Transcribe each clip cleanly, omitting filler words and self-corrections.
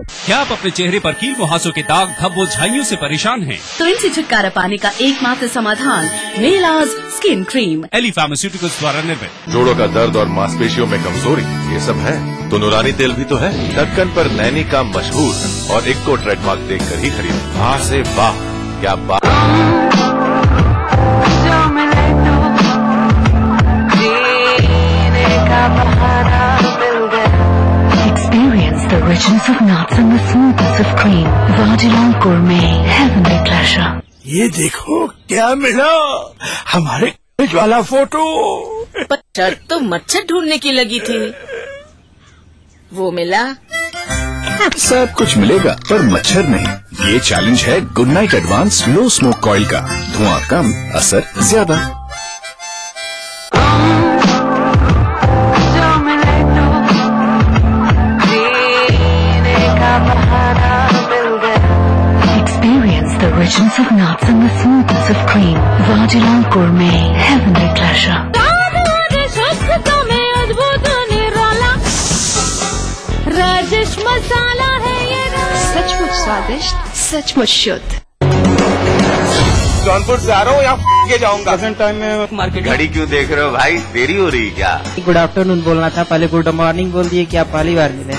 क्या आप अपने चेहरे पर कील मुहासों के दाग, धब्बों, झाइयों से परेशान हैं? तो इनसे छुटकारा पाने का एकमात्र समाधान मेलाज स्किन क्रीम, एली फार्मास्यूटिकल्स द्वारा निर्मित। जोड़ों का दर्द और मांसपेशियों में कमजोरी, ये सब है तो नूरानी तेल भी तो है। ढक्कन पर नैनी का मशहूर और इक्को ट्रेडमार्क देखकर ही खरीदो। वाह से वाह, क्या बात। Experience the richness of nuts and the smoothness of cream. Vardilon Gourmet, heavenly pleasure. ये देखो क्या मिला, हमारे वाला फोटो। पर तो मच्छर ढूंढने की लगी थी, वो मिला। सब कुछ मिलेगा पर मच्छर नहीं। ये चैलेंज है good night advance low smoke coil का। धुआं कम, असर ज्यादा। Experience the richness of nuts and the smoothness of cream. Vardilon Gourmet, heavenly pleasure. Rajesh मसाला है ये, सचमुच स्वादिष्ट, सचमुच शुद्ध। जौनपुर से आ रहा हूँ, यहाँ के जाऊंगा। टाइम में मार्केट घड़ी क्यों देख रहे हो भाई, देरी हो रही क्या? गुड आफ्टरनून बोलना था, पहले गुड मॉर्निंग बोल दिए कि आप पहली बार मिले।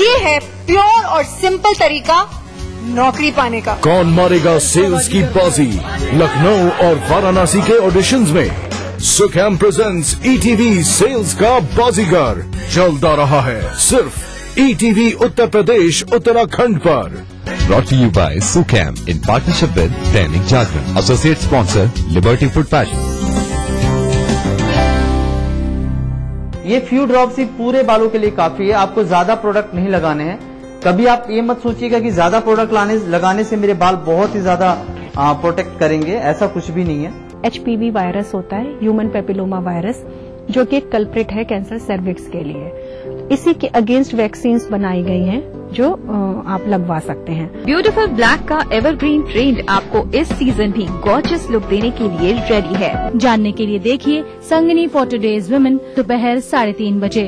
ये है प्योर और सिंपल तरीका नौकरी पाने का। कौन मारेगा सेल्स की बाजी? लखनऊ और वाराणसी के ऑडिशंस में सुखैम प्रेजेंट्स ईटीवी सेल्स का बाजीगर जल्द आ रहा है सिर्फ ईटीवी उत्तर प्रदेश उत्तराखंड पर। Brought to you by Sukham in partnership with Dainik Jagran. Associate sponsor Liberty Food Passion. ये फ्यू ड्रॉप्स ही पूरे बालों के लिए काफी है, आपको ज्यादा प्रोडक्ट नहीं लगाने हैं। कभी आप ये मत सोचिएगा कि ज्यादा प्रोडक्ट लगाने से मेरे बाल बहुत ही ज्यादा प्रोटेक्ट करेंगे, ऐसा कुछ भी नहीं है। HPV वायरस होता है, ह्यूमन पेपिलोमा वायरस, जो कि एक कल्प्रिट है कैंसर सर्विक्स के लिए। इसी के अगेंस्ट वैक्सीन्स बनाई गई हैं जो आप लगवा सकते हैं। ब्यूटीफुल ब्लैक का एवरग्रीन ट्रेंड आपको इस सीजन भी गॉर्जियस लुक देने के लिए रेडी है। जानने के लिए देखिए संगिनी फॉर टुडेज वुमेन दोपहर 3:30 बजे।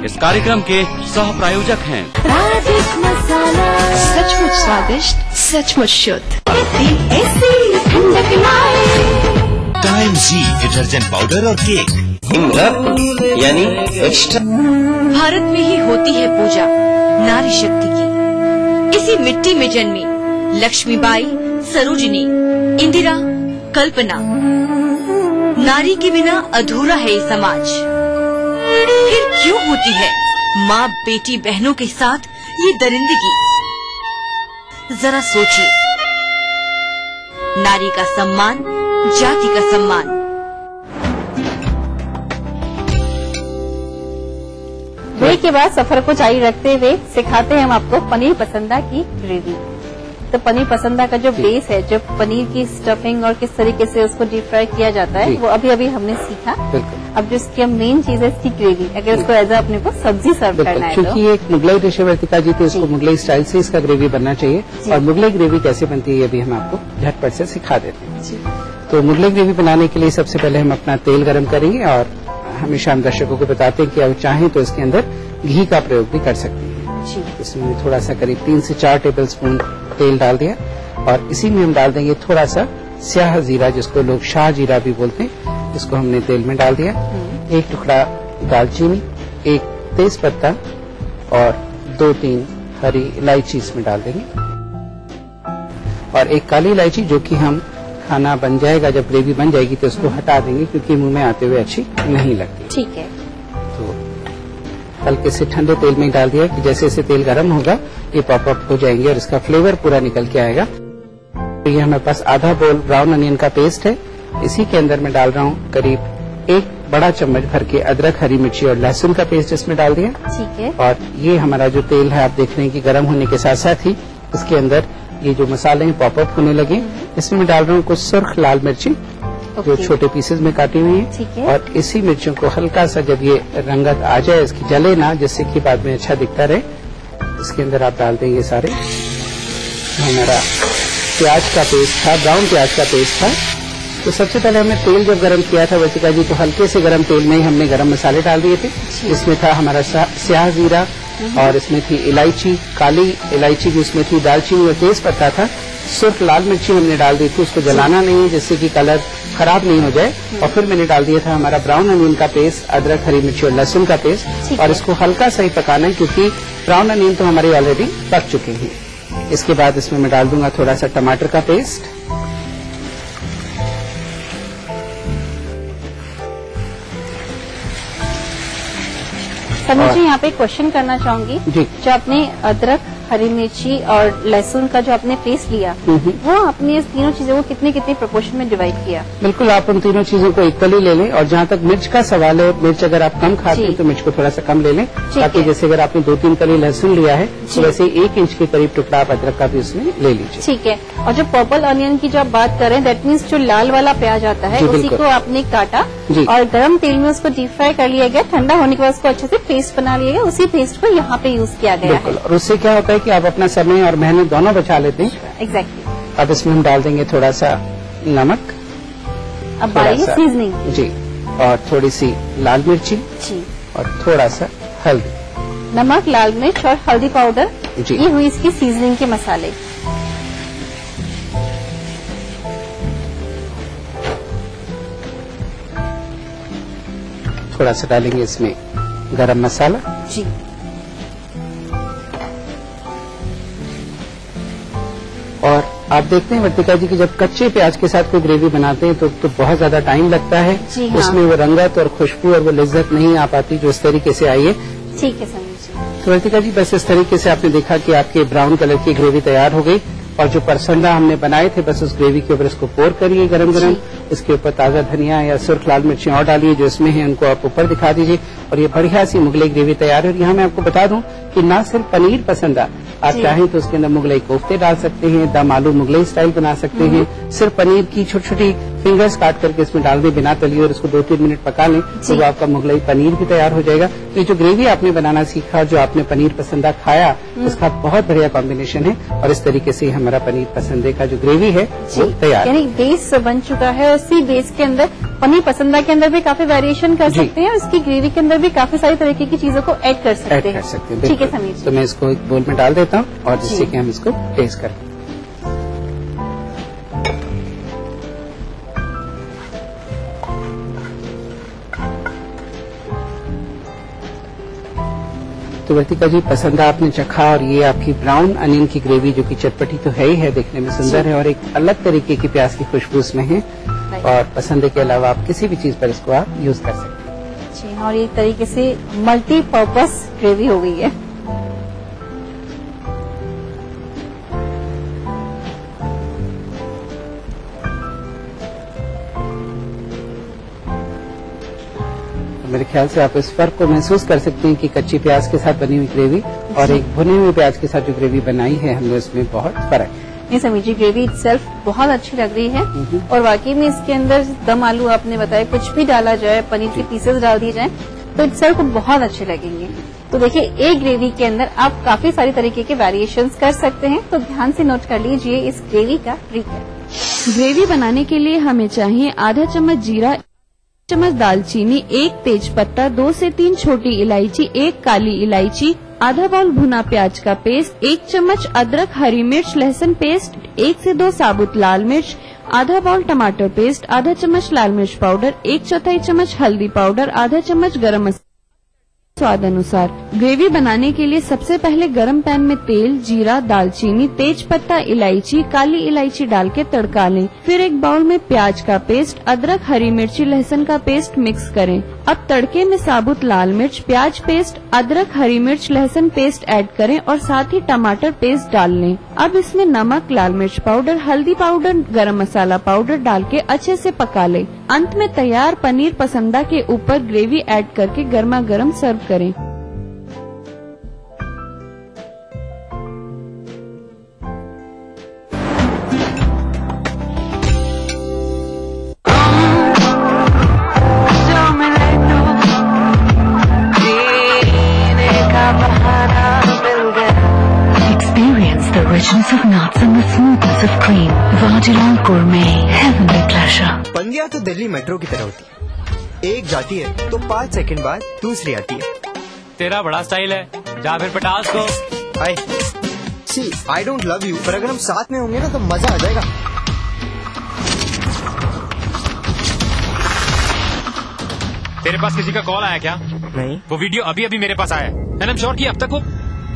इस कार्यक्रम के सह प्रायोजक हैं राजेश मसाला, सचमुच स्वादिष्ट, सचमुच शुद्ध। टाइम जी डिटर्जेंट पाउडर और केक यानी एक्स्ट्रा। भारत में ही होती है पूजा नारी शक्ति की। इसी मिट्टी में जन्मी लक्ष्मीबाई, सरोजिनी, इंदिरा, कल्पना। नारी के बिना अधूरा है ये समाज। फिर क्यों होती है माँ बेटी बहनों के साथ ये दरिंदगी? जरा सोचिए। नारी का सम्मान, जाति का सम्मान। ब्रेक के बाद सफर को जारी रखते हुए सिखाते हैं हम आपको पनीर पसंदा की ग्रेवी। तो पनीर पसंदा का जो बेस है, जो पनीर की स्टफिंग और किस तरीके से उसको डीप फ्राई किया जाता है, वो अभी अभी हमने सीखा। अब जो इसकी मेन चीज है इसकी ग्रेवी, अगर इसको एज अपने को सब्जी सर्व करना है क्योंकि ये एक मुगलाई डिश है वर्तिका जी, तो इसको मुगलाई स्टाइल से इसका ग्रेवी बनना चाहिए। और मुगलाई ग्रेवी कैसे बनती है ये भी हम आपको झटपट से सिखा देते हैं। तो मुगलाई ग्रेवी बनाने के लिए सबसे पहले हम अपना तेल गरम करेंगे और हमेशा हम दर्शकों को बताते हैं कि अगर चाहें तो इसके अंदर घी का प्रयोग भी कर सकते हैं। इसमें थोड़ा सा करीब 3 से 4 टेबलस्पून तेल डाल दिया और इसी में हम डाल देंगे थोड़ा सा स्याह जीरा, जिसको लोग शाह जीरा भी बोलते हैं। इसको हमने तेल में डाल दिया। एक टुकड़ा दालचीनी, एक तेज पत्ता और 2-3 हरी इलायची इसमें डाल देंगे और एक काली इलायची, जो कि हम खाना बन जाएगा, जब ग्रेवी बन जाएगी तो इसको हटा देंगे क्योंकि मुंह में आते हुए अच्छी नहीं लगती। ठीक है। तो हल्के से ठंडे तेल में डाल दिया कि जैसे जैसे तेल गर्म होगा ये पॉप अप हो जाएंगे और इसका फ्लेवर पूरा निकल के आएगा। तो ये हमारे पास आधा बोल ब्राउन अनियन का पेस्ट है। इसी के अंदर मैं डाल रहा हूँ करीब 1 बड़ा चम्मच भर के अदरक, हरी मिर्ची और लहसुन का पेस्ट इसमें डाल दिया। ठीक है। और ये हमारा जो तेल है आप देख रहे हैं कि गर्म होने के साथ साथ ही इसके अंदर ये जो मसाले हैं पॉप अप होने लगे। इसमें मैं डाल रहा हूँ कुछ सुर्ख लाल मिर्ची जो छोटे पीसेस में काटी हुई है। और इसी मिर्चों को हल्का सा जब ये रंगत आ जाए, इसकी जले ना, जिससे कि बाद में अच्छा दिखता रहे, इसके अंदर आप डाल देंगे सारे। हमारा प्याज का पेस्ट था, ब्राउन प्याज का पेस्ट था, तो सबसे पहले हमने तेल जब गरम किया था वर्तिका जी, तो हल्के से गरम तेल में ही हमने गरम मसाले डाल दिए थे। इसमें था हमारा स्याह जीरा, और इसमें थी इलायची, काली इलायची भी उसमें थी, दालचीनी और तेज पत्ता था। सिर्फ लाल मिर्ची हमने डाल दी थी, उसको जलाना नहीं है जिससे कि कलर खराब नहीं हो जाए। और फिर मैंने डाल दिया था हमारा ब्राउन अनियन का पेस्ट, अदरक, हरी मिर्ची और लहसुन का पेस्ट, और इसको हल्का सा ही पकाना है क्योंकि ब्राउन अनियन तो हमारे ऑलरेडी पक चुके हैं। इसके बाद इसमें मैं डाल दूंगा थोड़ा सा टमाटर का पेस्ट, समीर जी यहाँ पे क्वेश्चन करना चाहूंगी, जो आपने अदरक, हरी मिर्ची और लहसुन का जो आपने पेस्ट लिया, वो आपने इस तीनों चीजों को कितने कितने प्रोपोर्शन में डिवाइड किया? बिल्कुल, आप उन तीनों चीजों को इक्वली ले लें। और जहाँ तक मिर्च का सवाल है, मिर्च अगर आप कम खाते हैं तो मिर्च को थोड़ा सा कम ले लें, ताकि जैसे अगर आपने 2-3 कली लहसुन लिया है तो वैसे 1 इंच के करीब टुकड़ा आप अदरक का भी उसमें ले लीजिए। ठीक है। और जो पर्पल ऑनियन की जो आप बात कर रहे हैं, दैट मीन्स जो लाल वाला प्याज आता है उसी को आपने काटा और गर्म तेल में उसको डीप फ्राई कर लिया गया, ठंडा होने के बाद उसको अच्छे से पेस्ट बना लिया गया, उसी पेस्ट को यहाँ पे यूज किया गया है। और उससे क्या होता है कि आप अपना समय और मेहनत दोनों बचा लेते हैं। एग्जैक्टली। अब इसमें हम डाल देंगे थोड़ा सा नमक, अब बारी है सीजनिंग जी, और थोड़ी सी लाल मिर्ची जी, और थोड़ा सा हल्दी। नमक, लाल मिर्च और हल्दी पाउडर, ये हुई इसकी सीजनिंग के मसाले। थोड़ा सा डालेंगे इसमें गरम मसाला जी, और आप देखते हैं वर्तिका जी कि जब कच्चे प्याज के साथ कोई ग्रेवी बनाते हैं तो बहुत ज्यादा टाइम लगता है। उसमें वो रंगत और खुशबू और वो लज्जत नहीं आ पाती जो इस तरीके से आई है। ठीक है समीर जी। तो वर्तिका जी बस इस तरीके से आपने देखा कि आपके ब्राउन कलर की ग्रेवी तैयार हो गई, और जो परसंदा हमने बनाए थे बस उस ग्रेवी के ऊपर इसको पोर करिए गरम गरम। इसके ऊपर ताजा धनिया या सुर्ख लाल मिर्ची और डालिए जो इसमें है, उनको आप ऊपर दिखा दीजिए, और ये बढ़िया सी मुगलई ग्रेवी तैयार है। और यहाँ मैं आपको बता दूं कि ना सिर्फ पनीर पसंदा, आप चाहें तो उसके अंदर मुगलई कोफ्ते डाल सकते हैं, दम आलू मुगलई स्टाइल बना सकते हैं। सिर्फ पनीर की छोटी छोटी फिंगर्स काट करके इसमें डाल दें बिना तलिए और उसको 2-3 मिनट पका लें, तो वो आपका मुगलई पनीर भी तैयार हो जाएगा। तो ये जो ग्रेवी आपने बनाना सीखा, जो आपने पनीर पसंदा खाया, उसका बहुत बढ़िया कॉम्बिनेशन है, और इस तरीके से हमारा पनीर पसंदे का जो ग्रेवी है वो तैयार, यानी बेस बन चुका है। उसी बेस के अंदर पनीर पसंदा के अंदर भी काफी वेरिएशन कर सकते हैं, और इसकी ग्रेवी के अंदर भी काफी सारी तरीके की चीजों को ऐड कर सकते हैं। ठीक है समीर जी। तो मैं इसको एक बोल में डाल देता हूँ, और जिससे कि हम इसको टेस्ट करें। तो वर्तिका जी पसंदा आपने चखा, और ये आपकी ब्राउन अनियन की ग्रेवी जो कि चटपटी तो है ही है, देखने में सुंदर है, और एक अलग तरीके की प्याज की खुशबू उसमें है, और पसंदे के अलावा आप किसी भी चीज पर इसको आप यूज कर सकते हैं। जी, और एक तरीके से मल्टीपर्पज ग्रेवी हो गई है। मेरे ख्याल से आप इस फर्क को महसूस कर सकते हैं कि कच्ची प्याज के साथ बनी हुई ग्रेवी और एक भुने हुए प्याज के साथ जो ग्रेवी बनाई है हमने, उसमें बहुत फर्क है। नहीं समीर जी, ग्रेवी इटसेल्फ बहुत अच्छी लग रही है, और वाकई में इसके अंदर दम आलू आपने बताया, कुछ भी डाला जाए, पनीर के पीसेस डाल दिए जाए तो इटसेल्फ बहुत अच्छे लगेंगे। तो देखिए, एक ग्रेवी के अंदर आप काफी सारी तरीके के वेरिएशंस कर सकते हैं, तो ध्यान से नोट कर लीजिए इस ग्रेवी का रिकैप। ग्रेवी बनाने के लिए हमें चाहिए आधा चम्मच जीरा, 1 चम्मच दालचीनी, 1 तेज पत्ता, 2 से 3 छोटी इलायची, 1 काली इलायची, आधा बाउल भुना प्याज का पेस्ट, 1 चम्मच अदरक, हरी मिर्च, लहसुन पेस्ट, 1 से 2 साबुत लाल मिर्च, आधा बाउल टमाटर पेस्ट, आधा चम्मच लाल मिर्च पाउडर, 1/4 चम्मच हल्दी पाउडर, आधा चम्मच गरम मसाला स्वाद अनुसार। ग्रेवी बनाने के लिए सबसे पहले गरम पैन में तेल, जीरा, दालचीनी, तेज पत्ता, इलायची, काली इलायची डाल के तड़का लें। फिर एक बाउल में प्याज का पेस्ट, अदरक, हरी मिर्ची, लहसुन का पेस्ट मिक्स करें। अब तड़के में साबुत लाल मिर्च, प्याज पेस्ट, अदरक, हरी मिर्च, लहसुन पेस्ट ऐड करें और साथ ही टमाटर पेस्ट डाल लें। अब इसमें नमक, लाल मिर्च पाउडर, हल्दी पाउडर, गरम मसाला पाउडर डाल के अच्छे से पका लें। अंत में तैयार पनीर पसंदा के ऊपर ग्रेवी ऐड करके गर्मा गर्म सर्व करें। Experience the richness of nuts and the smoothness of cream. Vajilal Gourmet, heavenly pleasure. तो दिल्ली मेट्रो की तरह होती है, एक जाती है तो 5 सेकंड बाद दूसरी आती है। तेरा बड़ा स्टाइल है, जा फिर पटा उसको। सी आई डोंट लव यू, पर अगर हम साथ में होंगे ना तो मजा आ जाएगा। तेरे पास किसी का कॉल आया क्या? नहीं। वो वीडियो अभी अभी मेरे पास आया है, एंड आई एम श्योर कि अब तक वो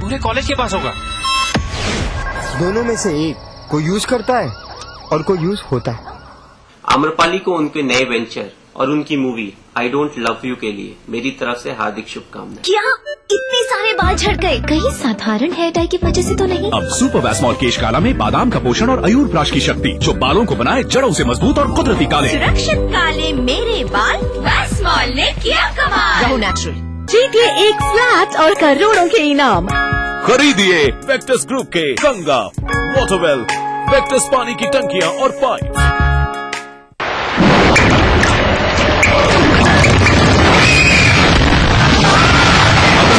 पूरे कॉलेज के पास होगा। दोनों में से एक कोई यूज करता है और कोई यूज होता है। आम्रपाली को उनके नए वेंचर और उनकी movie I don't love you के लिए मेरी तरफ से हार्दिक शुभकामनाएं। क्या इतने सारे बाल झड़ गए? कहीं साधारण हेयर डाई की वजह से तो नहीं? अब सुपर वैस्मॉल केश काला में बादाम का पोषण और अयूर प्राश की शक्ति जो बालों को बनाए जड़ों से मजबूत और कुदरती काले। सुरक्षित काले मेरे बाल, वैस्मॉल ने किया कमाल। रहो नेचुरल। जीतिए एक फ्लैट और करोड़ों के इनाम। खरीदिए वेक्टस ग्रुप के गंगा, वाटरवेल, वेक्टस पानी की टंकियां और पाइप।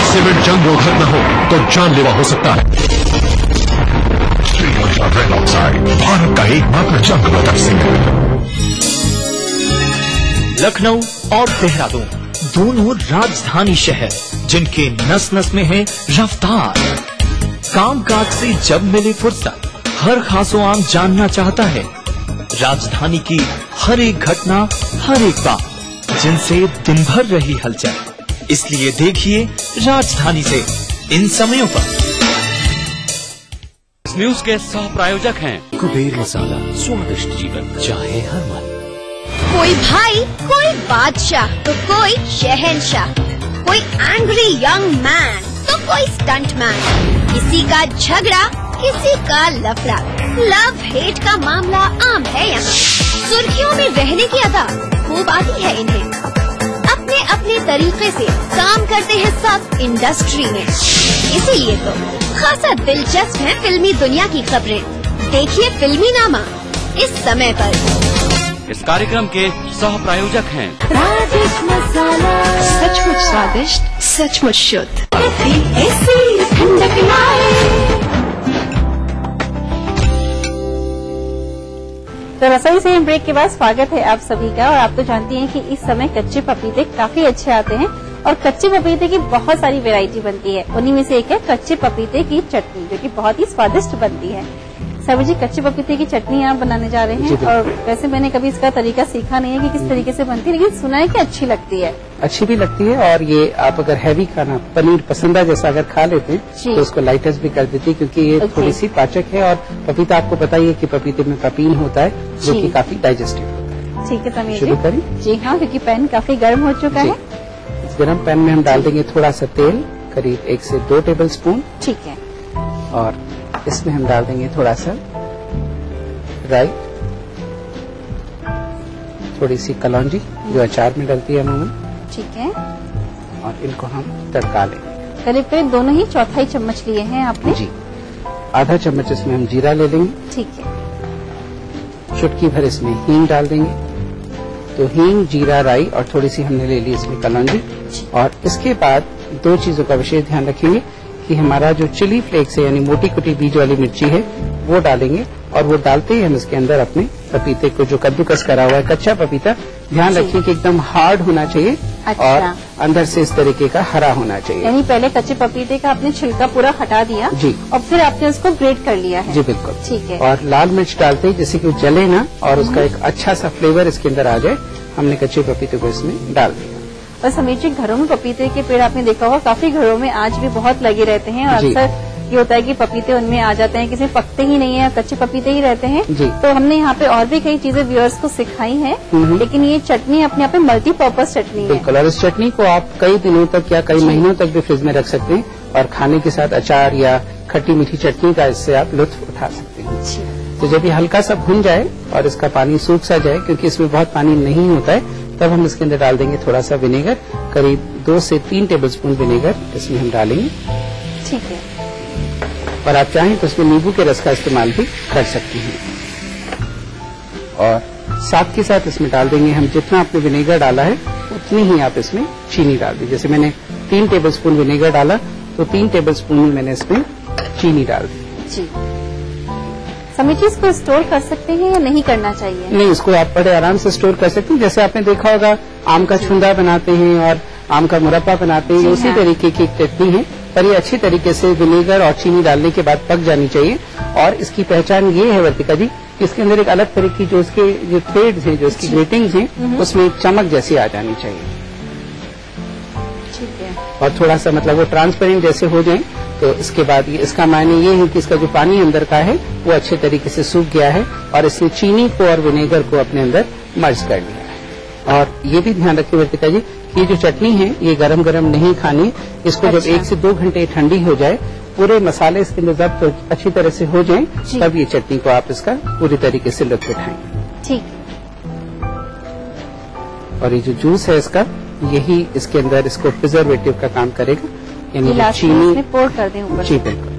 सीमेंट जंग रोधक न हो तो जानलेवा हो सकता है। श्रीलंका रेड ऑक्साइड, भारत का एकमात्र जंग रोधक सीमेंट। लखनऊ और देहरादून दोनों राजधानी शहर जिनके नस नस में है रफ्तार। कामकाज से जब मिली फुर्सत हर खासो आम जानना चाहता है राजधानी की हर एक घटना, हर एक बात जिनसे दिन भर रही हलचल। इसलिए देखिए राजधानी से इन समयों पर। इस न्यूज के सह प्रायोजक हैं कुबेर मसाला, स्वादिष्ट जीवन चाहे हर मन। कोई भाई, कोई बादशाह तो कोई शहंशाह, कोई एंग्री यंग मैन तो कोई स्टंट मैन। किसी का झगड़ा, किसी का लफड़ा, लव हेट का मामला आम है यहाँ। सुर्खियों में रहने की अदा खूब आती है इन्हें। अपने अपने तरीके से काम करते हैं सब इंडस्ट्री में, इसीलिए तो खासा दिलचस्प है फिल्मी दुनिया की खबरें। देखिए फिल्मी नामा इस समय पर। इस कार्यक्रम के सह प्रायोजक हैं राजेश मसाला, सचमुच स्वादिष्ट, सचमुच शुद्ध। तो रसोई से ब्रेक के बाद स्वागत है आप सभी का। और आप तो जानती हैं कि इस समय कच्चे पपीते काफी अच्छे आते हैं और कच्चे पपीते की बहुत सारी वैरायटी बनती है। उन्हीं में से एक है कच्चे पपीते की चटनी, जो कि बहुत ही स्वादिष्ट बनती है। सभी जी कच्चे पपीते की चटनी आप बनाने जा रहे हैं, और वैसे मैंने कभी इसका तरीका सीखा नहीं है कि किस तरीके से बनती है, लेकिन सुना है कि अच्छी लगती है। अच्छी भी लगती है, और ये आप अगर हैवी खाना, पनीर पसंदा जैसा अगर खा लेते हैं तो उसको लाइटर्स भी कर देती है, क्योंकि ये थोड़ी सी पाचक है। और पपीता आपको पता ही है कि पपीते में पपीन होता है जो कि काफी डाइजेस्टिव होता है। ठीक है तमीर शुरू करें? जी हाँ, क्योंकि पैन काफी गर्म हो चुका है। इस गर्म पैन में हम डाल देंगे थोड़ा सा तेल, करीब 1 से 2 टेबल स्पून। ठीक है। और इसमें हम डाल देंगे थोड़ा सा राई, थोड़ी सी कलौंजी जो अचार में डलती है अमूमन। ठीक है। और इनको हम तड़का लेंगे। करीब करीब दोनों ही 1/4 चम्मच लिए हैं आपने। जी। आधा चम्मच इसमें हम जीरा ले लेंगे। ठीक है। चुटकी भर इसमें हींग डाल देंगे। तो हींग, जीरा, राई और थोड़ी सी हमने ले ली इसमें कलौंजी। और इसके बाद 2 चीजों का विशेष ध्यान रखेंगे कि हमारा जो चिली फ्लेक्स है, यानी मोटी कुटी बीज वाली मिर्ची है, वो डालेंगे। और वो डालते ही हम इसके अंदर अपने पपीते को, जो कद्दूकस करा हुआ है कच्चा पपीता, ध्यान रखिए कि एकदम हार्ड होना चाहिए। अच्छा। और अंदर से इस तरीके का हरा होना चाहिए। यानी पहले कच्चे पपीते का आपने छिलका पूरा हटा दिया जी, और फिर आपने उसको ग्रेट कर लिया है। जी बिल्कुल। ठीक है। और लाल मिर्च डालते ही जैसे कि वो जले ना और उसका एक अच्छा सा फ्लेवर इसके अंदर आ जाए, हमने कच्चे पपीते को इसमें डाल दिया। और समीर जी, घरों में पपीते के पेड़ आपने देखा होगा, काफी घरों में आज भी बहुत लगे रहते हैं। और अक्सर ये होता है कि पपीते उनमें आ जाते हैं, किसी पकते ही नहीं है, कच्चे पपीते ही रहते हैं। तो हमने यहाँ पे और भी कई चीजें व्यूअर्स को सिखाई हैं, लेकिन ये चटनी अपने आप में मल्टीपर्पज चटनी है। बिल्कुल। और इस चटनी को आप कई दिनों तक या कई महीनों तक भी फ्रिज में रख सकते हैं, और खाने के साथ अचार या खट्टी मीठी चटनी का इससे आप लुत्फ उठा सकते हैं। तो जब ये हल्का सा भुन जाए और इसका पानी सूख सा जाए, क्योंकि इसमें बहुत पानी नहीं होता है, तब हम इसके अंदर डाल देंगे थोड़ा सा विनेगर, करीब 2 से 3 टेबलस्पून विनेगर इसमें हम डालेंगे। ठीक है। और आप चाहें तो इसमें नींबू के रस का इस्तेमाल भी कर सकते हैं। और साथ के साथ इसमें डाल देंगे हम, जितना आपने विनेगर डाला है उतनी ही आप इसमें चीनी डाल दीजिए। जैसे मैंने 3 टेबलस्पून विनेगर डाला, तो 3 टेबलस्पून मैंने इसमें चीनी डाल दी। जी। समीर जी, इसको स्टोर कर सकते हैं या नहीं करना चाहिए? नहीं, इसको आप बड़े आराम से स्टोर कर सकते हैं। जैसे आपने देखा होगा आम का छुंदा बनाते हैं और आम का मुरब्बा बनाते हैं, उसी तरीके की एक चटनी है, पर ये अच्छी तरीके से विनेगर और चीनी डालने के बाद पक जानी चाहिए। और इसकी पहचान ये है वर्तिका जी, इसके अंदर एक अलग तरह की जो इसके जो थ्रेड्स हैं, जो इसकी ग्रेटिंग्स हैं, उसमें एक चमक जैसी आ जानी चाहिए। ठीक है। और थोड़ा सा मतलब वो ट्रांसपेरेंट जैसे हो जाए, तो इसके बाद इसका मायने ये है कि इसका जो पानी अंदर का है वो अच्छे तरीके से सूख गया है और इसने चीनी को और विनेगर को अपने अंदर मर्ज कर लिया है। और ये भी ध्यान रखिए वर्तिका जी, ये जो चटनी है ये गरम गरम नहीं खानी, इसको जब 1 से 2 घंटे ठंडी हो जाए, पूरे मसाले इसके अंदर जब अच्छी तरह से हो जाएं, तब ये चटनी को आप इसका पूरी तरीके से लुत्फ उठाएंगे। ठीक। और ये जो जूस है इसका, यही इसके अंदर इसको प्रिजर्वेटिव का काम करेगा, यानी जो चीनी पोर कर दें ऊपर। जी बिल्कुल।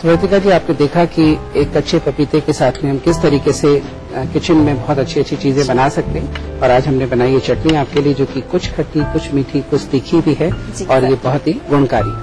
तो वर्तिका जी, आपने देखा कि एक कच्चे पपीते के साथ में हम किस तरीके से किचन में बहुत अच्छी अच्छी चीजें बना सकते हैं। और आज हमने बनाई ये चटनी आपके लिए, जो कि कुछ खट्टी, कुछ मीठी, कुछ तीखी भी है और ये बहुत ही गुणकारी भी है।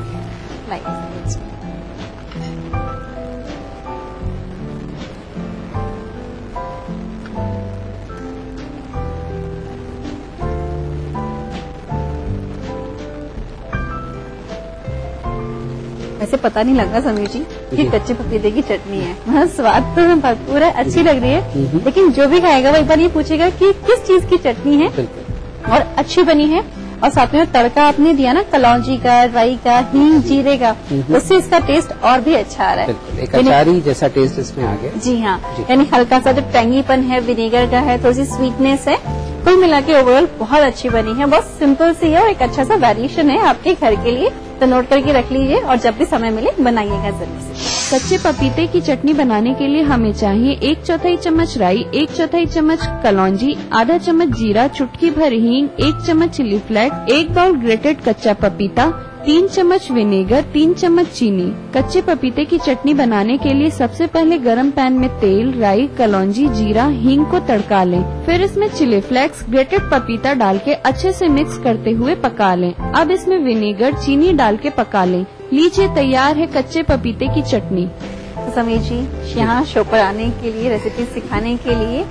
वैसे पता नहीं लगा समीर जी कि कच्चे पपीते की चटनी है। हाँ, स्वाद तो भरपूर है, अच्छी लग रही है, लेकिन जो भी खाएगा वो एक बार ये पूछेगा कि किस चीज की चटनी है और अच्छी बनी है। और साथ में तड़का आपने दिया ना कलौंजी का, राई का, हींग, जीरे का, उससे इसका टेस्ट और भी अच्छा आ रहा है। एक अचारी जैसा टेस्ट इसमें आ गया। जी हाँ, यानी हल्का सा जो टैंगीपन है विनेगर का है, थोड़ी सी स्वीटनेस है, कुल मिला के ओवरऑल बहुत अच्छी बनी है। बहुत सिंपल सी है और एक अच्छा सा वेरिएशन है आपके घर के लिए, तो नोट करके रख लीजिए और जब भी समय मिले बनाइएगा जरूर से। कच्चे पपीते की चटनी बनाने के लिए हमें चाहिए 1/4 चम्मच राई, 1/4 चम्मच कलौंजी, आधा चम्मच जीरा, चुटकी भर हींग, 1 चम्मच चिली फ्लेक्स, 1 बाउल ग्रेटेड कच्चा पपीता, 3 चम्मच विनेगर, 3 चम्मच चीनी। कच्चे पपीते की चटनी बनाने के लिए सबसे पहले गरम पैन में तेल, राई, कलौंजी, जीरा, हींग को तड़का लें। फिर इसमें चिली फ्लेक्स, ग्रेटेड पपीता डाल के अच्छे से मिक्स करते हुए पका लें। अब इसमें विनेगर, चीनी डाल के पका लें। लीजिए, तैयार है कच्चे पपीते की चटनी। तो समीर जी, यहाँ शो पर आने के लिए, रेसिपी सिखाने के लिए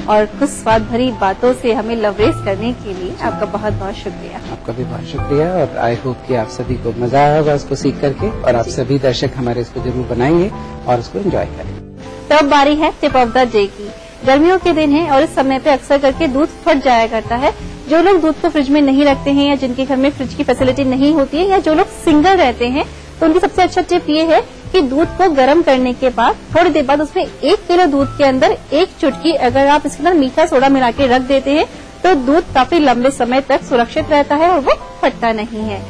और कुछ स्वाद भरी बातों से हमें लवरेज करने के लिए आपका बहुत बहुत शुक्रिया। आपका भी बहुत शुक्रिया और आई होप कि आप सभी को मजा आया होगा इसको सीख करके, और आप सभी दर्शक हमारे इसको जरूर बनाएंगे और इसको एंजॉय करेंगे। तो अब बारी है टिप ऑफ द डे की। गर्मियों के दिन है और इस समय पे अक्सर करके दूध फट जाया करता है। जो लोग दूध को फ्रिज में नहीं रखते हैं या जिनके घर में फ्रिज की फैसिलिटी नहीं होती है या जो लोग सिंगल रहते हैं, तो उनकी सबसे अच्छा टिप ये है कि दूध को गर्म करने के बाद थोड़ी देर बाद उसमें 1 किलो दूध के अंदर 1 चुटकी अगर आप इसके अंदर मीठा सोडा मिला के रख देते हैं तो दूध काफी लंबे समय तक सुरक्षित रहता है और वो फटता नहीं है।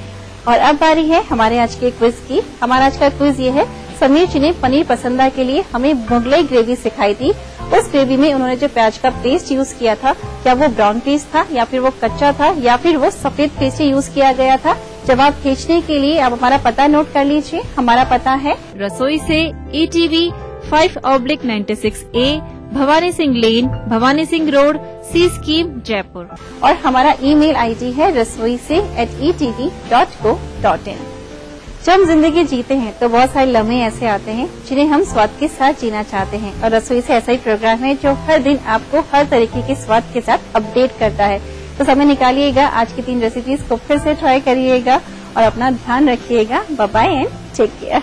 और अब बारी है हमारे आज के क्विज की। हमारा आज का क्विज ये है, समीर जी ने पनीर पसंदा के लिए हमें मुगलई ग्रेवी सिखाई थी। उस ग्रेवी में उन्होंने जो प्याज का पेस्ट यूज किया था, क्या वो ब्राउन पेस्ट था या फिर वो कच्चा था या फिर वो सफेद पेस्ट यूज किया गया था? जवाब भेजने के लिए आप हमारा पता नोट कर लीजिए। हमारा पता है रसोई से ETV 5/96A, भवानी सिंह लेन, भवानी सिंह रोड, सी स्कीम, जयपुर। और हमारा ईमेल आईडी है rasoi@etv.co.in। जब हम जिंदगी जीते हैं तो बहुत सारे लम्हे ऐसे आते हैं जिन्हें हम स्वाद के साथ जीना चाहते हैं, और रसोई से ऐसा ही प्रोग्राम है जो हर दिन आपको हर तरीके के स्वाद के साथ अपडेट करता है। तो समय निकालिएगा, आज की 3 रेसिपीज को फिर से ट्राई करिएगा और अपना ध्यान रखिएगा। Bye bye and take care.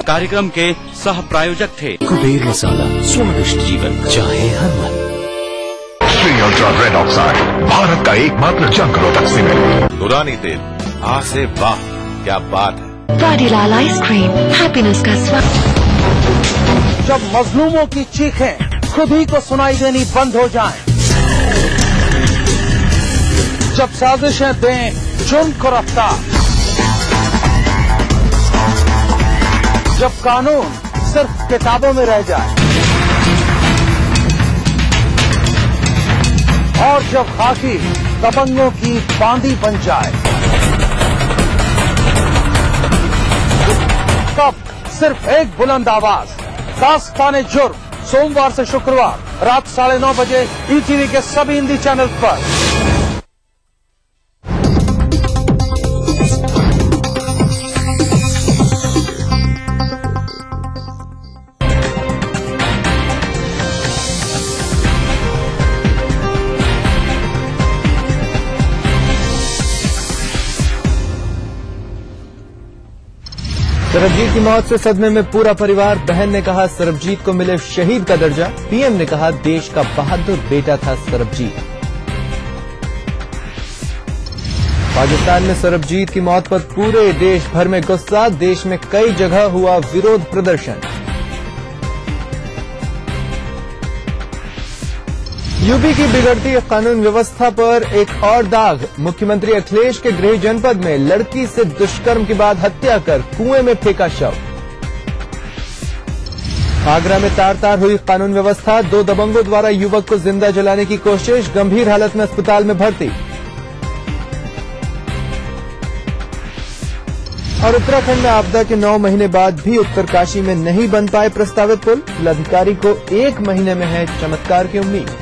कार्यक्रम के सह प्रायोजक थे कुबेर मसाला, स्वादिष्ट जीवन चाहे हर मन। Shri ultra red oxide, Bharat का एकमात्र जंग रोधक सीमेंट। नूरानी तेल, आ से वाह, क्या बात है। वाडीलाल आइसक्रीम, हैप्पीनेस का स्वाद। जब मजलूमों की चीखें खुद ही को सुनाई देनी बंद हो जाएं, जब साजिशें दें जुर्म को रफ्तार, जब कानून सिर्फ किताबों में रह जाए और जब खाकी दबंगों की बांदी बन जाए, कब सिर्फ एक बुलंद आवाज, दास्ताने जुर्म, सोमवार से शुक्रवार रात 9:30 बजे ईटीवी के सभी हिंदी चैनल पर। सरबजीत की मौत से सदमे में पूरा परिवार। बहन ने कहा सरबजीत को मिले शहीद का दर्जा। पीएम ने कहा देश का बहादुर बेटा था सरबजीत। पाकिस्तान में सरबजीत की मौत पर पूरे देश भर में गुस्सा। देश में कई जगह हुआ विरोध प्रदर्शन। यूपी की बिगड़ती कानून व्यवस्था पर एक और दाग। मुख्यमंत्री अखिलेश के गृह जनपद में लड़की से दुष्कर्म के बाद हत्या कर कुएं में फेंका शव। आगरा में तार-तार हुई कानून व्यवस्था। 2 दबंगों द्वारा युवक को जिंदा जलाने की कोशिश, गंभीर हालत में अस्पताल में भर्ती। और उत्तराखंड में आपदा के 9 महीने बाद भी उत्तरकाशी में नहीं बन पाए प्रस्तावित पुल। जिलाधिकारी को 1 महीने में है चमत्कार की उम्मीद।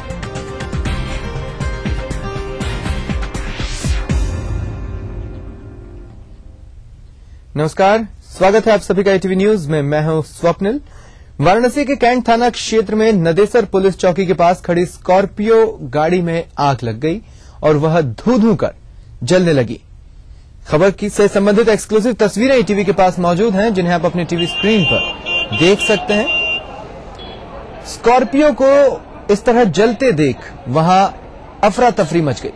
नमस्कार, स्वागत है आप सभी का ईटीवी न्यूज में। मैं हूं स्वप्निल। वाराणसी के कैंट थाना क्षेत्र में नदेसर पुलिस चौकी के पास खड़ी स्कॉर्पियो गाड़ी में आग लग गई और वह धू-धू कर जलने लगी। खबर से संबंधित एक्सक्लूसिव तस्वीरें ईटीवी के पास मौजूद हैं, जिन्हें आप अपनी टीवी स्क्रीन पर देख सकते हैं। स्कॉर्पियो को इस तरह जलते देख वहां अफरा तफरी मच गई।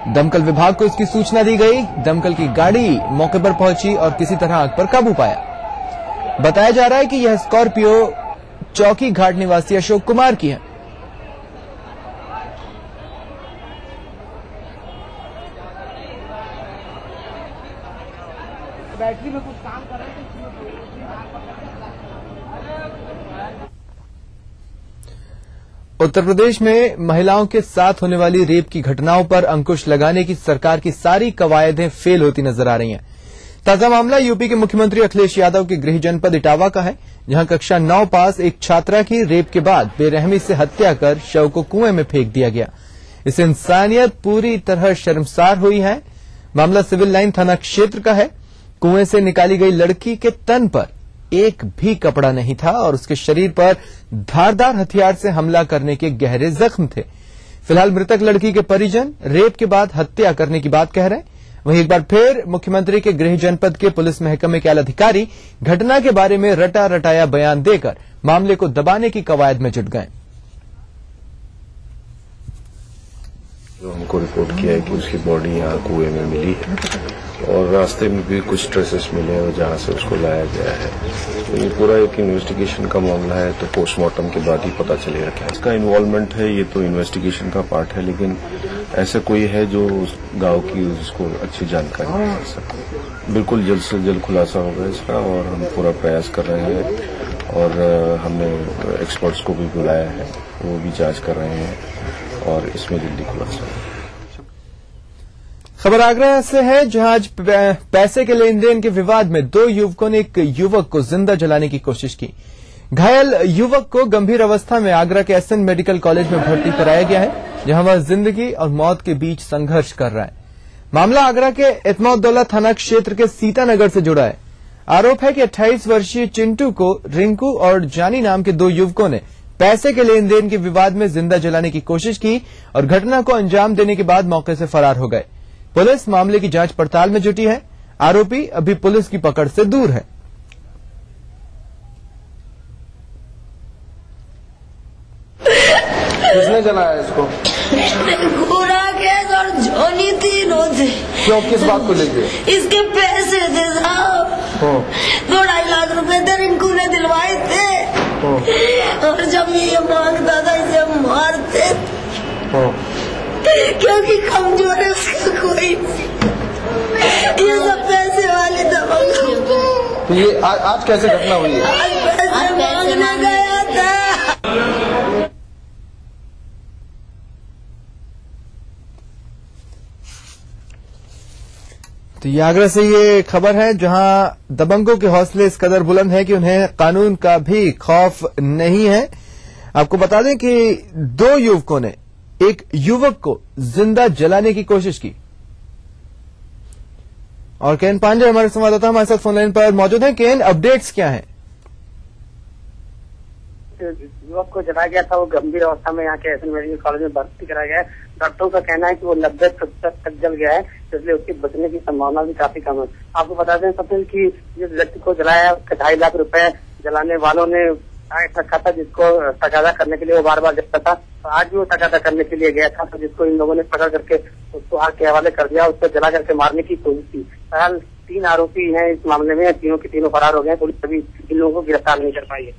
दमकल विभाग को इसकी सूचना दी गई। दमकल की गाड़ी मौके पर पहुंची और किसी तरह आग पर काबू पाया। बताया जा रहा है कि यह स्कॉर्पियो चौकी घाट निवासी अशोक कुमार की है। बैटरी में कुछ काम कर रहे हैं। उत्तर प्रदेश में महिलाओं के साथ होने वाली रेप की घटनाओं पर अंकुश लगाने की सरकार की सारी कवायदें फेल होती नजर आ रही हैं। ताजा मामला यूपी के मुख्यमंत्री अखिलेश यादव के गृह जनपद इटावा का है, जहां कक्षा 9 पास एक छात्रा की रेप के बाद बेरहमी से हत्या कर शव को कुएं में फेंक दिया गया। इससे इंसानियत पूरी तरह शर्मसार हुई है। मामला सिविल लाइन थाना क्षेत्र का है। कुएं से निकाली गई लड़की के तन पर एक भी कपड़ा नहीं था और उसके शरीर पर धारदार हथियार से हमला करने के गहरे जख्म थे। फिलहाल मृतक लड़की के परिजन रेप के बाद हत्या करने की बात कह रहे हैं। वहीं एक बार फिर मुख्यमंत्री के गृह जनपद के पुलिस महकमे के आला अधिकारी घटना के बारे में रटा रटाया बयान देकर मामले को दबाने की कवायद में जुट गए। जो हमको रिपोर्ट किया है कि उसकी बॉडी यहाँ कुएं में मिली है और रास्ते में भी कुछ ट्रेसेस मिले हैं जहाँ से उसको लाया गया है। तो ये पूरा एक इन्वेस्टिगेशन का मामला है, तो पोस्टमार्टम के बाद ही पता चलेगा क्या इसका इन्वॉल्वमेंट है। ये तो इन्वेस्टिगेशन का पार्ट है, लेकिन ऐसा कोई है जो उस गांव की उसको अच्छी जानकारी दे सके। बिल्कुल जल्द से जल्द खुलासा होगा इसका और हम पूरा प्रयास कर रहे हैं और हमने एक्सपर्ट्स को भी बुलाया है, वो भी जांच कर रहे हैं और इसमें जल्दी खुलासा होगा। खबर आगरा से है, जहां आज पैसे के लेन देन के विवाद में 2 युवकों ने एक युवक को जिंदा जलाने की कोशिश की। घायल युवक को गंभीर अवस्था में आगरा के एसएन मेडिकल कॉलेज में भर्ती कराया गया है, जहां वह जिंदगी और मौत के बीच संघर्ष कर रहा है। मामला आगरा के इत्मौद्दौला थाना क्षेत्र के सीतानगर से जुड़ा है। आरोप है कि 28 वर्षीय चिंटू को रिंकू और जानी नाम के 2 युवकों ने पैसे के लेन देन के विवाद में जिंदा जलाने की कोशिश की और घटना को अंजाम देने के बाद मौके से फरार हो गए। पुलिस मामले की जांच पड़ताल में जुटी है। आरोपी अभी पुलिस की पकड़ से दूर है। किसने जलाया इसको? और जोनी तीनों थे। क्यों, किस बात को लेके? इसके पैसे थे साहब, 2-2.5 लाख रुपए थे, रिंकू ने दिलवाए थे और जब ये मांगता था इसे मारते क्योंकि कमजोर है उसका कोई। ये सब पैसे वाले दबंग। तो ये आज कैसे घटना हुई है? आज पैसे मांगने गया था। तो ये आगरा से ये खबर है, जहां दबंगों के हौसले इस कदर बुलंद है कि उन्हें कानून का भी खौफ नहीं है। आपको बता दें कि 2 युवकों ने एक युवक को जिंदा जलाने की कोशिश की। और केएन पांडे हमारे संवाददाता हमारे साथ फोनलाइन पर मौजूद हैं। केएन, अपडेट्स क्या हैं? युवक को जलाया गया था, वो गंभीर अवस्था में यहाँ के एसएन मेडिकल कॉलेज में भर्ती कराया गया है। डॉक्टरों का कहना है कि वो 90% तक जल गया है, इसलिए उसके बचने की संभावना भी काफी कम है। आपको बता दें कपिल कि जिस व्यक्ति को जलाया उसके 2.5 लाख रुपए जलाने वालों ने रखा था, जिसको तकादा करने के लिए वो बार बार जलता था। तो आज भी वो तकादा करने के लिए गया था, तो जिसको इन लोगों ने पकड़ करके उसको आग के हवाले कर दिया, उसको जला करके मारने की कोशिश की। फिलहाल 3 आरोपी हैं इस मामले में, तीनों के तीनों फरार हो गए। पुलिस अभी इन लोगों को गिरफ्तार नहीं कर पाई है।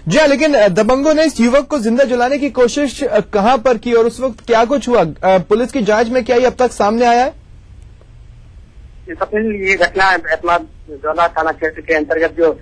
जी हाँ, लेकिन दबंगों ने इस युवक को जिंदा जलाने की कोशिश कहां पर की और उस वक्त क्या कुछ हुआ? पुलिस की जांच में क्या ये अब तक सामने आया है? ये घटना एतमादौला थाना क्षेत्र के अंतर्गत जो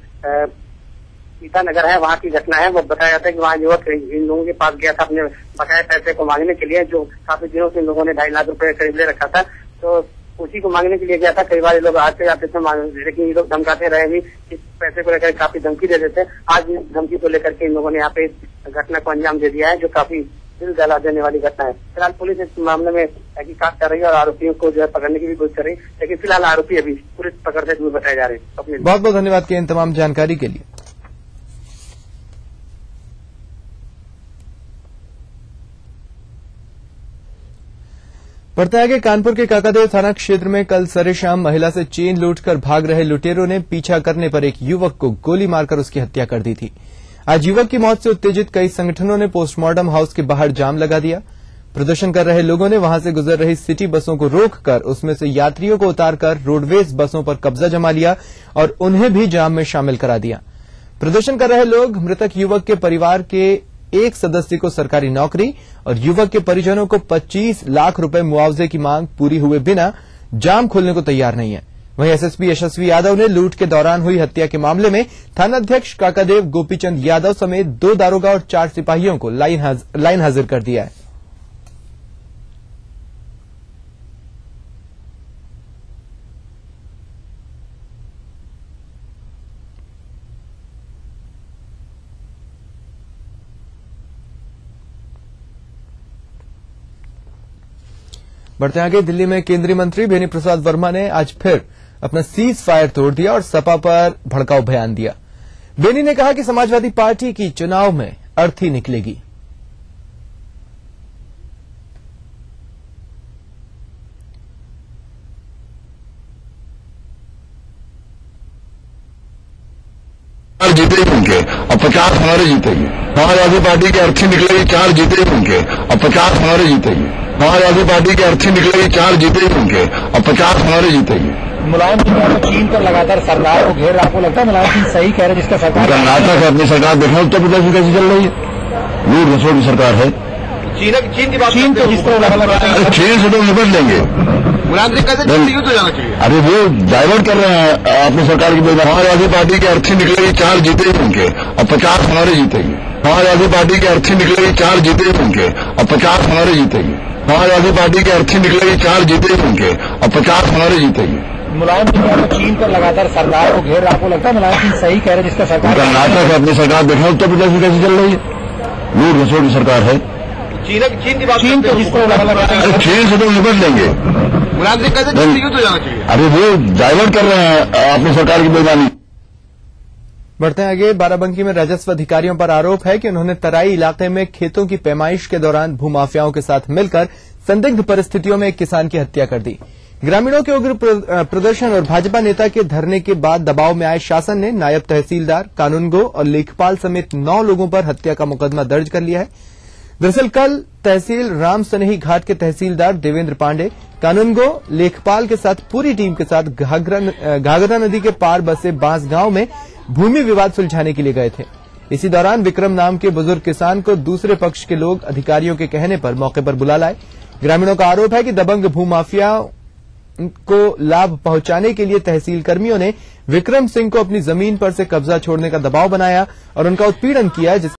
सीता नगर है वहाँ की घटना है। वो बताया जाता है कि वहाँ युवक इन लोगों के पास गया था अपने बकाया पैसे को मांगने के लिए, जो काफी दिनों से इन लोगों ने 2.5 लाख रुपए करीब ले रखा था। तो उसी को मांगने के लिए गया था। कई बार ये लोग आते जाते थे, लेकिन ये लोग धमकाते रहे भी, इस पैसे को लेकर काफी धमकी दे देते। आज धमकी को लेकर के इन लोगों ने यहाँ पे घटना को अंजाम दे दिया है, जो काफी दिल दहला देने वाली घटना है। फिलहाल पुलिस इस मामले में तहकीकात कर रही है और आरोपियों को जो है पकड़ने की भी कोशिश कर रही है, लेकिन फिलहाल आरोपी अभी पुलिस पकड़ते दूर बताए जा रहे हैं। बहुत बहुत धन्यवाद के इन तमाम जानकारी के लिए। बढ़ते आगे, कानपुर के काकादेव थाना क्षेत्र में कल सरेशाम महिला से चेन लूटकर भाग रहे लुटेरों ने पीछा करने पर एक युवक को गोली मारकर उसकी हत्या कर दी थी। आज युवक की मौत से उत्तेजित कई संगठनों ने पोस्टमार्टम हाउस के बाहर जाम लगा दिया। प्रदर्शन कर रहे लोगों ने वहां से गुजर रही सिटी बसों को रोककर उसमें से यात्रियों को उतारकर रोडवेज बसों पर कब्जा जमा लिया और उन्हें भी जाम में शामिल करा दिया। प्रदर्शन कर रहे लोग मृतक युवक के परिवार के एक सदस्य को सरकारी नौकरी और युवक के परिजनों को 25 लाख रुपए मुआवजे की मांग पूरी हुए बिना जाम खोलने को तैयार नहीं है। वहीं एसएसपी यशस्वी यादव ने लूट के दौरान हुई हत्या के मामले में थानाध्यक्ष काकादेव गोपीचंद यादव समेत 2 दारोगा और 4 सिपाहियों को लाइन हाजिर कर दिया है। बढ़ते आगे, दिल्ली में केंद्रीय मंत्री बेनी प्रसाद वर्मा ने आज फिर अपना सीज फायर तोड़ दिया और सपा पर भड़काऊ बयान दिया। बेनी ने कहा कि समाजवादी पार्टी की चुनाव में अर्थी निकलेगी। जीते उनके और 50 हमारे जीतेंगे। समाजवादी पार्टी की अर्थी निकलेगी 4 जीते उनके और 50 हमारे जीतेंगे। समाजवादी पार्टी की अर्थी निकलेगी 4 जीते उनके और 50 हमारे जीतेंगे। मुलायम सिंह यादव चीन पर लगातार सरकार को घेर रहा, आपको लगता है मुलायम सिंह सही कह रहे हैं जिसका सरकार कर्नाटक है अपनी सरकार देखना उत्तर प्रदेश में कैसी चल रही है, लूट घसोट की सरकार है। चीन की बात चीन को जिस तरह चीन से तो निपट लेंगे। अरे वो डाइवर्ट कर रहे हैं अपनी सरकार की। समाजवादी पार्टी की अर्थी निकलेगी 4 जीते उनके और 50 हमारे जीतेंगे। समाजवादी पार्टी की अर्थी निकलेगी 4 जीते उनके और 50 हमारे जीतेंगे। समाजवादी पार्टी की अर्थी निकलेगी 4 जीते उनके और 50 हमारे जीतेंगे। मुलायम सिंह यादव चीन पर लगातार सरकार को घेर रहा, आपको लगता है मुलायम सिंह सही कह रहे हैं जिसका सरकार कर्नाटक है अपनी सरकार देखना उत्तर प्रदेश में कैसी चल रही है, लूट घसोट की सरकार है। चीन की बात चीन को जिस तरह चीन से तो निपट लेंगे। अरे वो डाइवर्ट कर रहे हैं अपनी सरकार की बेईमानी। बढ़ते हैं आगे, बाराबंकी में राजस्व अधिकारियों पर आरोप है कि उन्होंने तराई इलाके में खेतों की पैमाइश के दौरान भूमाफियाओं के साथ मिलकर संदिग्ध परिस्थितियों में एक किसान की हत्या कर दी। ग्रामीणों के उग्र प्रदर्शन और भाजपा नेता के धरने के बाद दबाव में आए शासन ने नायब तहसीलदार, कानूनगो और लेखपाल समेत 9 लोगों पर हत्या का मुकदमा दर्ज कर लिया है। दरअसल कल तहसील राम सनेही घाट के तहसीलदार देवेंद्र पांडे, कानूनगो, लेखपाल के साथ पूरी टीम के साथ घाघरा नदी के पार बसे बांस गांव में भूमि विवाद सुलझाने के लिए गए थे। इसी दौरान विक्रम नाम के बुजुर्ग किसान को दूसरे पक्ष के लोग अधिकारियों के कहने पर मौके पर बुला लाए। ग्रामीणों का आरोप है कि दबंग भूमाफिया को लाभ पहुंचाने के लिए तहसील कर्मियों ने विक्रम सिंह को अपनी जमीन पर से कब्जा छोड़ने का दबाव बनाया और उनका उत्पीड़न किया,